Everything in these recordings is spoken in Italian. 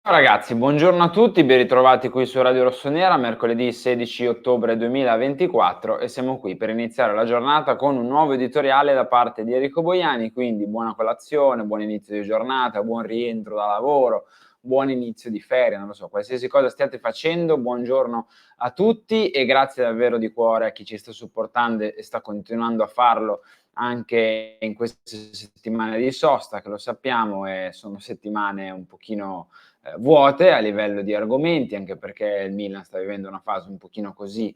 Ragazzi, buongiorno a tutti, ben ritrovati qui su Radio Rossonera, mercoledì 16 ottobre 2024 e siamo qui per iniziare la giornata con un nuovo editoriale da parte di Enrico Boiani, quindi buona colazione, buon inizio di giornata, buon rientro da lavoro, buon inizio di ferie, non lo so, qualsiasi cosa stiate facendo, buongiorno a tutti e grazie davvero di cuore a chi ci sta supportando e sta continuando a farlo anche in queste settimane di sosta, che lo sappiamo, sono settimane un pochino vuote a livello di argomenti, anche perché il Milan sta vivendo una fase un pochino così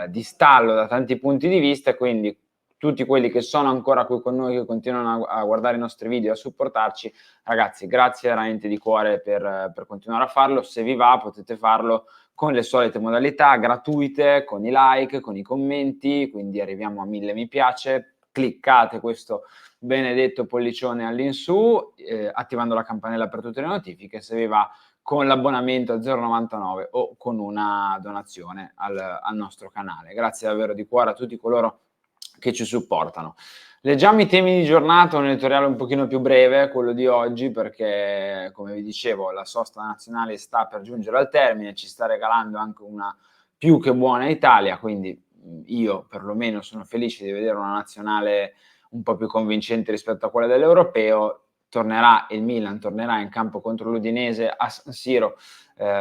di stallo da tanti punti di vista, quindi tutti quelli che sono ancora qui con noi, che continuano a guardare i nostri video e a supportarci, ragazzi, grazie veramente di cuore per continuare a farlo. Se vi va potete farlo con le solite modalità gratuite, con i like, con i commenti, quindi arriviamo a 1000 mi piace, cliccate questo benedetto pollicione all'insù, attivando la campanella per tutte le notifiche, se vi va con l'abbonamento a 0,99 o con una donazione al nostro canale. Grazie davvero di cuore a tutti coloro che ci supportano. Leggiamo i temi di giornata, un editoriale un pochino più breve, quello di oggi, perché come vi dicevo la sosta nazionale sta per giungere al termine, ci sta regalando anche una più che buona Italia, quindi io perlomeno sono felice di vedere una nazionale un po' più convincente rispetto a quella dell'Europeo. Il Milan tornerà in campo contro l'Udinese a San Siro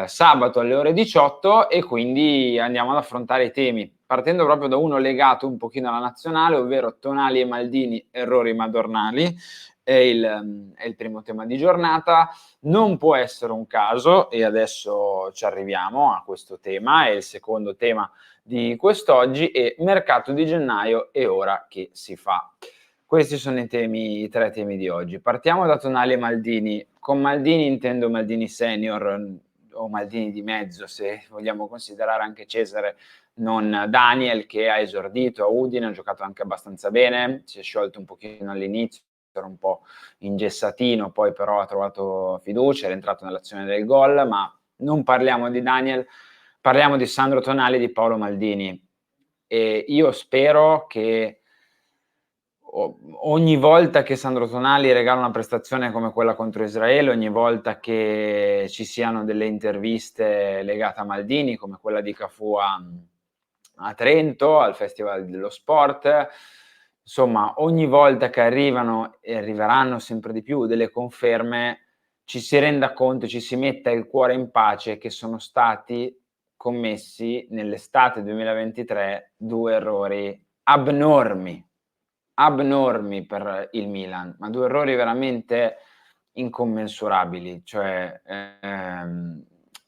sabato alle ore 18 e quindi andiamo ad affrontare i temi, partendo proprio da uno legato un pochino alla nazionale, ovvero Tonali e Maldini, errori madornali, è il primo tema di giornata. Non può essere un caso, e adesso ci arriviamo a questo tema, è il secondo tema di quest'oggi, è mercato di gennaio e ora che si fa. Questi sono i tre temi di oggi. Partiamo da Tonali e Maldini. Con Maldini intendo Maldini senior o Maldini di mezzo, se vogliamo considerare anche Cesare, non Daniel, che ha esordito a Udine, ha giocato anche abbastanza bene, si è sciolto un pochino all'inizio, era un po' ingessatino, poi però ha trovato fiducia, è rientrato nell'azione del gol, ma non parliamo di Daniel, parliamo di Sandro Tonali e di Paolo Maldini. E io spero che ogni volta che Sandro Tonali regala una prestazione come quella contro Israele, ogni volta che ci siano delle interviste legate a Maldini, come quella di Cafù a Trento, al Festival dello Sport, insomma, ogni volta che arrivano e arriveranno sempre di più delle conferme, ci si renda conto, ci si metta il cuore in pace che sono stati commessi nell'estate 2023 2 errori abnormi per il Milan, ma 2 errori veramente incommensurabili. Cioè,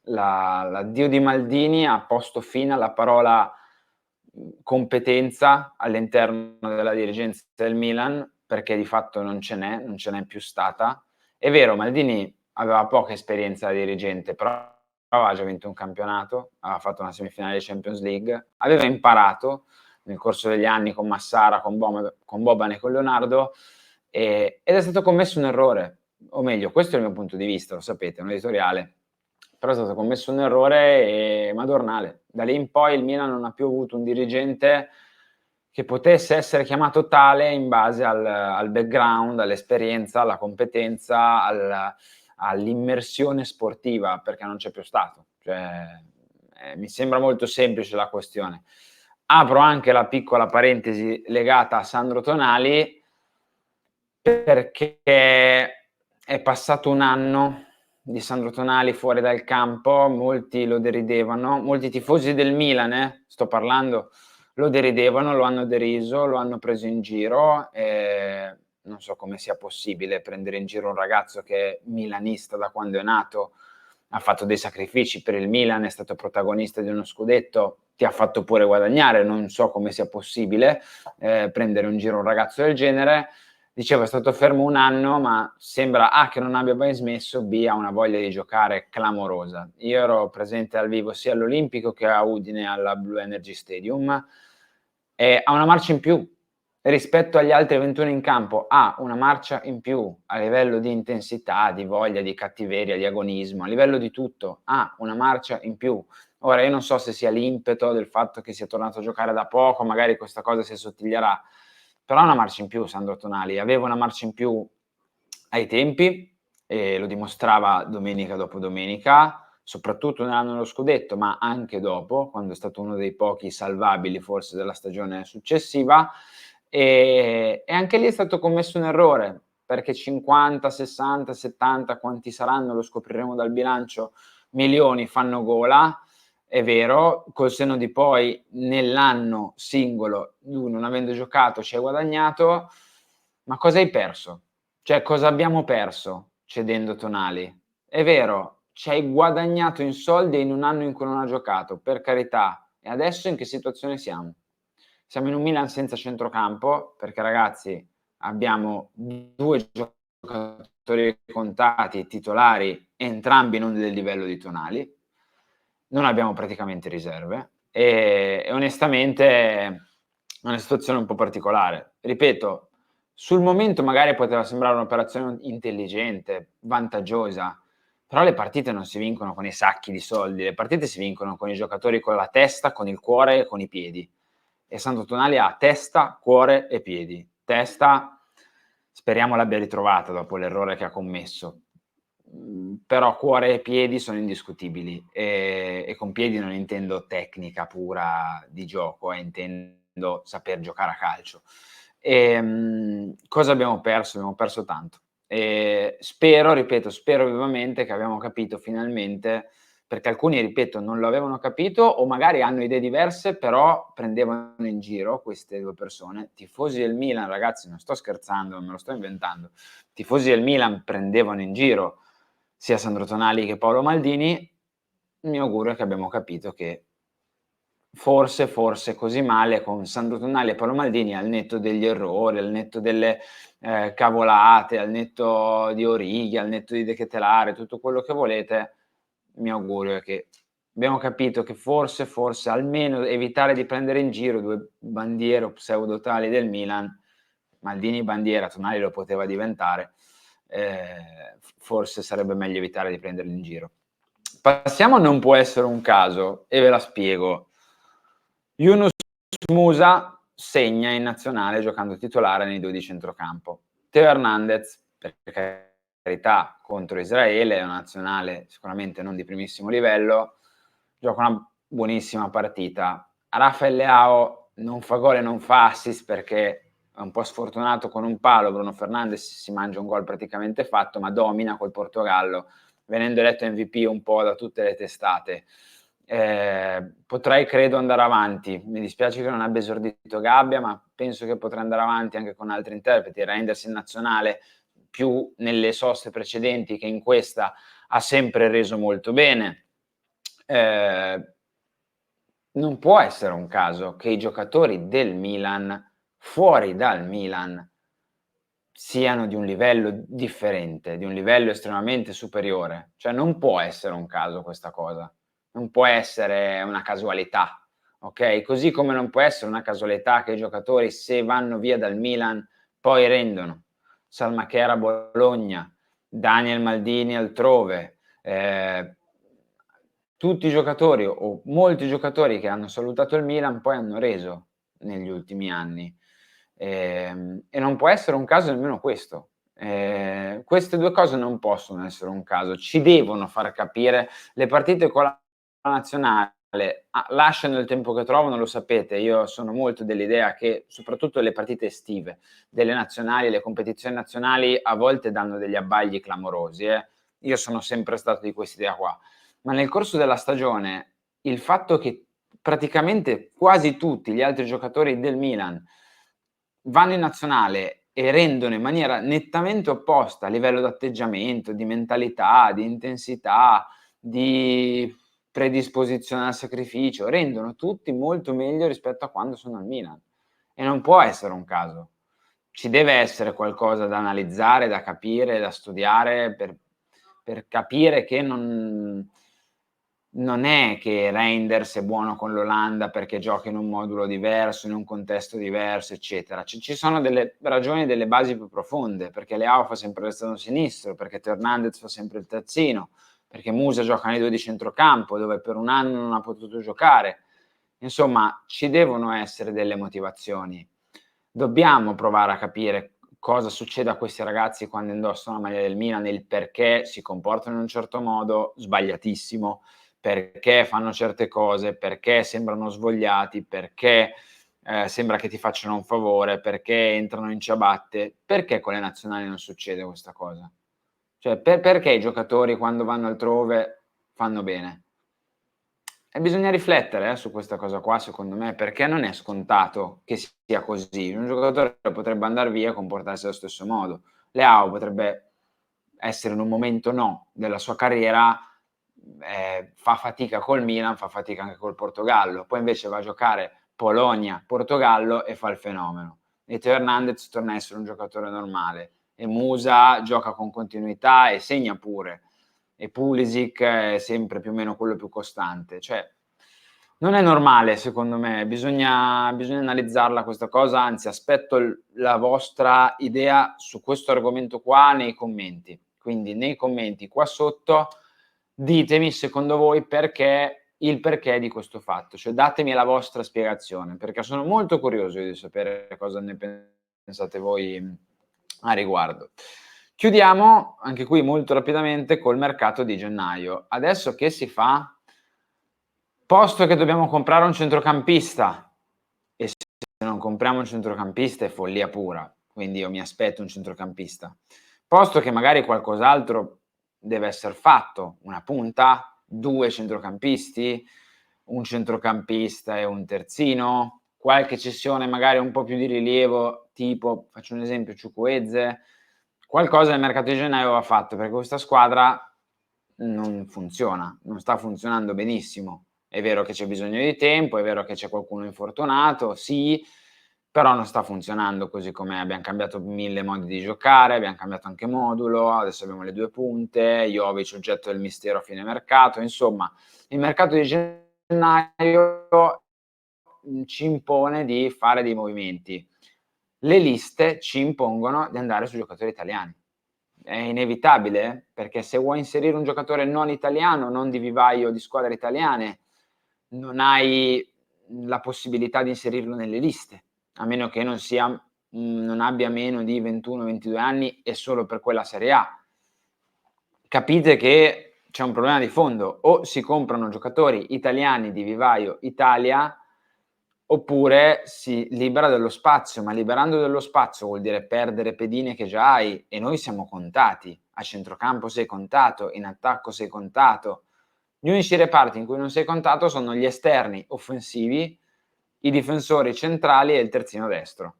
l'addio di Maldini ha posto fine alla parola competenza all'interno della dirigenza del Milan, perché di fatto non ce n'è più stata. È vero, Maldini aveva poca esperienza da dirigente, però aveva già vinto un campionato, aveva fatto una semifinale di Champions League, aveva imparato nel corso degli anni con Massara, con Boban e con Leonardo, ed è stato commesso un errore, o meglio, questo è il mio punto di vista, lo sapete, è un editoriale, però è stato commesso un errore madornale. Da lì in poi il Milan non ha più avuto un dirigente che potesse essere chiamato tale in base al background, all'esperienza, alla competenza, all'immersione sportiva, perché non c'è più stato. Cioè, mi sembra molto semplice la questione. Apro anche la piccola parentesi legata a Sandro Tonali, perché è passato un anno di Sandro Tonali fuori dal campo, molti lo deridevano, molti tifosi del Milan, sto parlando, lo deridevano, lo hanno deriso, lo hanno preso in giro, non so come sia possibile prendere in giro un ragazzo che è milanista da quando è nato, ha fatto dei sacrifici per il Milan, è stato protagonista di uno scudetto, ti ha fatto pure guadagnare, non so come sia possibile prendere in giro un ragazzo del genere. Dicevo, è stato fermo un anno, ma sembra A che non abbia mai smesso, B ha una voglia di giocare clamorosa. Io ero presente dal vivo sia all'Olimpico che a Udine alla Blue Energy Stadium e ha una marcia in più rispetto agli altri 21 in campo, ha una marcia in più a livello di intensità, di voglia, di cattiveria, di agonismo, a livello di tutto, ha una marcia in più. Ora io non so se sia l'impeto del fatto che sia tornato a giocare da poco, magari questa cosa si assottiglierà, però ha una marcia in più Sandro Tonali, aveva una marcia in più ai tempi e lo dimostrava domenica dopo domenica, soprattutto nell'anno dello scudetto, ma anche dopo, quando è stato uno dei pochi salvabili forse della stagione successiva, e anche lì è stato commesso un errore, perché 50, 60, 70, quanti saranno lo scopriremo dal bilancio, milioni fanno gola, è vero, col senno di poi nell'anno singolo, lui non avendo giocato ci hai guadagnato, ma cosa hai perso? Cioè, cosa abbiamo perso cedendo Tonali? È vero, ci hai guadagnato in soldi in un anno in cui non ha giocato, per carità. E adesso in che situazione siamo? Siamo in un Milan senza centrocampo, perché ragazzi abbiamo 2 giocatori contati, titolari, entrambi non del livello di Tonali. Non abbiamo praticamente riserve e onestamente è una situazione un po' particolare. Ripeto, sul momento magari poteva sembrare un'operazione intelligente, vantaggiosa, però le partite non si vincono con i sacchi di soldi, le partite si vincono con i giocatori con la testa, con il cuore e con i piedi. E Sandro Tonali ha testa, cuore e piedi. Testa, speriamo l'abbia ritrovata dopo l'errore che ha commesso. Però cuore e piedi sono indiscutibili e con piedi non intendo tecnica pura di gioco, intendo saper giocare a calcio. Cosa abbiamo perso? Abbiamo perso tanto. Spero, ripeto, spero vivamente che abbiamo capito finalmente, perché alcuni, ripeto, non lo avevano capito o magari hanno idee diverse, però prendevano in giro queste 2 persone. Tifosi del Milan, ragazzi, non sto scherzando, non me lo sto inventando. Tifosi del Milan prendevano in giro sia Sandro Tonali che Paolo Maldini. Il mio augurio è che abbiamo capito che forse così male con Sandro Tonali e Paolo Maldini, al netto degli errori, al netto delle cavolate, al netto di Origi, al netto di De Ketelaere, tutto quello che volete, il mio augurio è che abbiamo capito che forse almeno evitare di prendere in giro 2 bandiere o pseudo tali del Milan, Maldini bandiera, Tonali lo poteva diventare, forse sarebbe meglio evitare di prenderli in giro. Passiamo a non può essere un caso e ve la spiego. Yunus Musa segna in nazionale giocando titolare nei 2 di centrocampo. Teo Hernandez, per carità, contro Israele, è una nazionale sicuramente non di primissimo livello, gioca una buonissima partita. Rafael Leao non fa gol e non fa assist perché è un po' sfortunato con un palo, Bruno Fernandes si mangia un gol praticamente fatto, ma domina col Portogallo, venendo eletto MVP un po' da tutte le testate. Potrei credo andare avanti, mi dispiace che non abbia esordito Gabbia, ma penso che potrei andare avanti anche con altri interpreti. Reinders in nazionale, più nelle soste precedenti che in questa, ha sempre reso molto bene. Non può essere un caso che i giocatori del Milan, fuori dal Milan, siano di un livello differente, di un livello estremamente superiore. Cioè non può essere un caso questa cosa, non può essere una casualità, ok? Così come non può essere una casualità che i giocatori, se vanno via dal Milan, poi rendono. Salmaquera a Bologna, Daniel Maldini altrove, tutti i giocatori o molti giocatori che hanno salutato il Milan poi hanno reso negli ultimi anni. E non può essere un caso nemmeno questo. Queste 2 cose non possono essere un caso, ci devono far capire le partite con la nazionale lasciano il tempo che trovano, lo sapete, io sono molto dell'idea che soprattutto le partite estive delle nazionali, le competizioni nazionali a volte danno degli abbagli clamorosi, io sono sempre stato di quest'idea qua, ma nel corso della stagione il fatto che praticamente quasi tutti gli altri giocatori del Milan vanno in nazionale e rendono in maniera nettamente opposta a livello d'atteggiamento, di mentalità, di intensità, di predisposizione al sacrificio, rendono tutti molto meglio rispetto a quando sono al Milan. E non può essere un caso. Ci deve essere qualcosa da analizzare, da capire, da studiare per capire che non è che Reinders è buono con l'Olanda perché gioca in un modulo diverso, in un contesto diverso, eccetera. Ci sono delle ragioni, delle basi più profonde, perché Leao fa sempre l'esterno sinistro, perché Teo Hernandez fa sempre il terzino, perché Musa gioca nei 2 di centrocampo, dove per un anno non ha potuto giocare. Insomma, ci devono essere delle motivazioni. Dobbiamo provare a capire cosa succede a questi ragazzi quando indossano la maglia del Milan, il perché si comportano in un certo modo sbagliatissimo, perché fanno certe cose, perché sembrano svogliati, perché sembra che ti facciano un favore, perché entrano in ciabatte. Perché con le nazionali non succede questa cosa? Cioè, perché i giocatori quando vanno altrove fanno bene? E bisogna riflettere su questa cosa qua, secondo me, perché non è scontato che sia così. Un giocatore potrebbe andar via e comportarsi allo stesso modo. Leao potrebbe essere in un momento della sua carriera, fa fatica col Milan, fa fatica anche col Portogallo, poi invece va a giocare Polonia, Portogallo e fa il fenomeno. E Teo Hernandez torna a essere un giocatore normale e Musa gioca con continuità e segna pure, e Pulisic è sempre più o meno quello più costante. Cioè, non è normale secondo me, bisogna analizzarla questa cosa, anzi aspetto la vostra idea su questo argomento qua nei commenti. Quindi nei commenti qua sotto ditemi secondo voi il perché di questo fatto, cioè datemi la vostra spiegazione, perché sono molto curioso di sapere cosa ne pensate voi a riguardo. Chiudiamo anche qui molto rapidamente col mercato di gennaio. Adesso che si fa? Posto che dobbiamo comprare un centrocampista, e se non compriamo un centrocampista è follia pura, quindi io mi aspetto un centrocampista. Posto che magari qualcos'altro deve esser fatto, una punta, 2 centrocampisti, un centrocampista e un terzino, qualche cessione magari un po' più di rilievo, tipo, faccio un esempio, Chukwueze, qualcosa nel mercato di gennaio va fatto, perché questa squadra non funziona, non sta funzionando benissimo. È vero che c'è bisogno di tempo, è vero che c'è qualcuno infortunato, sì, però non sta funzionando così com'è. Abbiam cambiato 1000 modi di giocare, abbiam cambiato anche modulo, adesso abbiamo le 2 punte, Jovic oggetto del mistero a fine mercato, insomma il mercato di gennaio ci impone di fare dei movimenti. Le liste ci impongono di andare su giocatori italiani. È inevitabile, perché se vuoi inserire un giocatore non italiano, non di vivaio di squadre italiane, non hai la possibilità di inserirlo nelle liste, a meno che non abbia meno di 21, 22 anni e solo per quella Serie A. Capite che c'è un problema di fondo: o si comprano giocatori italiani di vivaio Italia, oppure si libera dello spazio, ma liberando dello spazio vuol dire perdere pedine che già hai, e noi siamo contati. A centrocampo sei contato, in attacco sei contato. Gli unici reparti in cui non sei contato sono gli esterni offensivi, i difensori centrali e il terzino destro.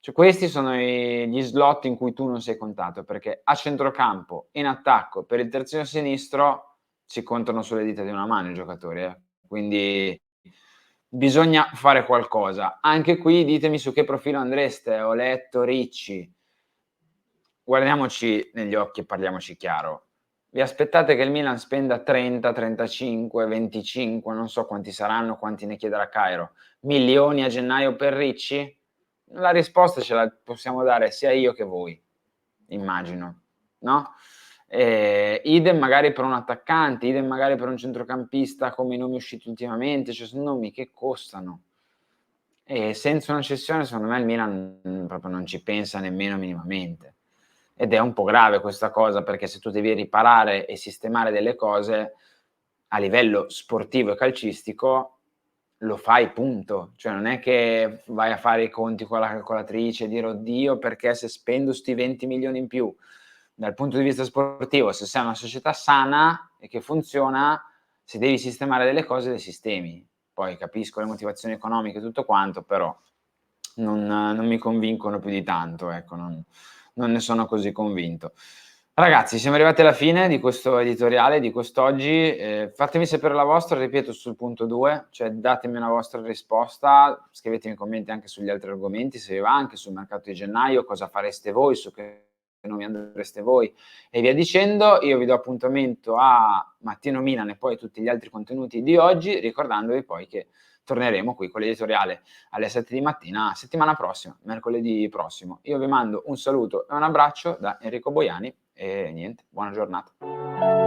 Cioè, questi sono gli slot in cui tu non sei contato, perché a centrocampo, in attacco, per il terzino sinistro si contano sulle dita di una mano i giocatori, quindi bisogna fare qualcosa. Anche qui ditemi su che profilo andreste. Ho letto Ricci. Guardiamoci negli occhi e parliamoci chiaro. Vi aspettate che il Milan spenda 30, 35, 25, non so quanti saranno, quanti ne chiederà Cairo, milioni a gennaio per Ricci? La risposta ce la possiamo dare sia io che voi, immagino, no? Idem magari per un attaccante, idem magari per un centrocampista come i nomi usciti ultimamente, cioè sono nomi che costano. E senza una cessione secondo me il Milan proprio non ci pensa nemmeno minimamente. Ed è un po' grave questa cosa, perché se tu devi riparare e sistemare delle cose a livello sportivo e calcistico, lo fai, punto. Cioè non è che vai a fare i conti con la calcolatrice e dire: "Oddio, perché se spendo 'sti 20 milioni in più". Dal punto di vista sportivo, se sei una società sana e che funziona, se devi sistemare delle cose le sistemi. Poi capisco le motivazioni economiche e tutto quanto, però non mi convincono più di tanto, ecco, non ne sono così convinto. Ragazzi, siamo arrivati alla fine di questo editoriale di quest'oggi, fatemi sapere la vostra, ripeto, sul punto 2, cioè datemi una vostra risposta, scrivetemi commenti anche sugli altri argomenti, se vi va, anche sul mercato di gennaio, cosa fareste voi, su che nomi andreste voi e via dicendo. Io vi do appuntamento a Mattino Milan e poi tutti gli altri contenuti di oggi, ricordandovi poi che torneremo qui con l'editoriale alle 7 di mattina settimana prossima, mercoledì prossimo. Io vi mando un saluto e un abbraccio da Enrico Boiani e niente, buona giornata.